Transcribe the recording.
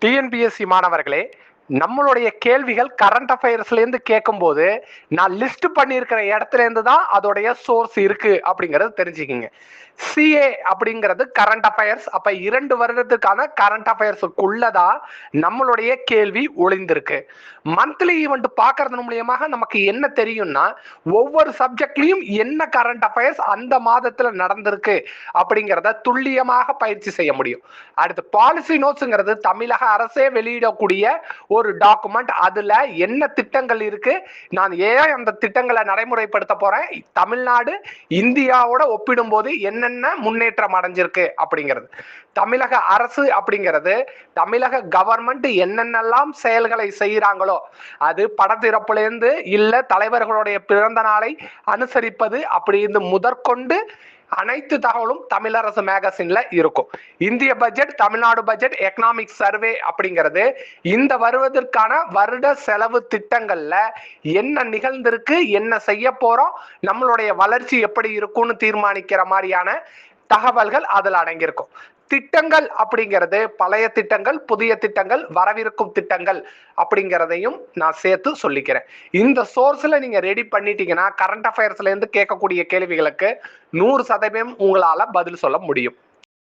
TNPSC மாணவர்களே, நம்மளுடைய கேள்விகள் கரண்ட் அஃபேர்ஸ்ல இருந்து கேட்கும்போது நான் லிஸ்ட் பண்ணியிருக்கிற இடத்துல இருந்து தான் அதோடைய சோர்ஸ் இருக்கு அப்படிங்கறது தெரிஞ்சுக்கிங்க. சிஏ அப்படிங்கிறது கரண்ட் அஃபேர்ஸ். அப்ப 2 வருடத்துக்கான கரண்ட் அஃபேர்ஸுக்குள்ளதான் நம்மளுடைய கேள்வி ஒளிந்திருக்கு. மந்த்லி ஈவெண்ட் பார்க்கறது மூலியமாக நமக்கு என்ன தெரியும்னா, ஒவ்வொரு சப்ஜெக்ட்லயும் என்ன கரண்ட் அஃபேர்ஸ் அந்த மாதத்துல நடந்திருக்கு அப்படிங்கிறத துல்லியமாக பயிற்சி செய்ய முடியும். அடுத்து பாலிசி நோட்ஸ்ங்கிறது தமிழக அரசே வெளியிடக்கூடிய ஒரு டாக்குமெண்ட். அதுல என்ன திட்டங்கள் இருக்கு, நான் ஏன் அந்த திட்டங்களை நடைமுறைப்படுத்த போறேன், தமிழ்நாடு இந்தியாவோட ஒப்பிடும் போது என்னென்ன முன்னேற்றம் அடைஞ்சிருக்கு அப்படிங்கிறது. தமிழக அரசு அப்படிங்கிறது தமிழக கவர்மெண்ட் என்னென்னலாம் செயல்களை செய்யறாங்களோ, அது படத்திறப்புல இருந்து இல்ல தலைவர்களுடைய பிறந்த நாளை அனுசரிப்பது அப்படின்னு முதற்கொண்டு அனைத்து தகவலும் தமிழரசு மேகசின்ல இருக்கும். இந்திய budget, Tamil Nadu budget, economic survey அப்படிங்கிறது இந்த வருவதற்கான வருட செலவு திட்டங்கள்ல என்ன நிகழ்ந்திருக்கு, என்ன செய்ய போறோம், நம்மளுடைய வளர்ச்சி எப்படி இருக்கும்னு தீர்மானிக்கிற மாதிரியான தகவல்கள் அதுல அடங்கியிருக்கும். திட்டங்கள் அப்படிங்கிறது பழைய திட்டங்கள், புதிய திட்டங்கள், வரவிருக்கும் திட்டங்கள் அப்படிங்கிறதையும் நான் சேர்த்து சொல்லிக்கிறேன். இந்த சோர்ஸ்ல நீங்க ரெடி பண்ணிட்டீங்கன்னா கரண்ட் அஃபேர்ஸ்ல இருந்து கேட்கக்கூடிய கேள்விகளுக்கு 100% உங்களால பதில் சொல்ல முடியும்.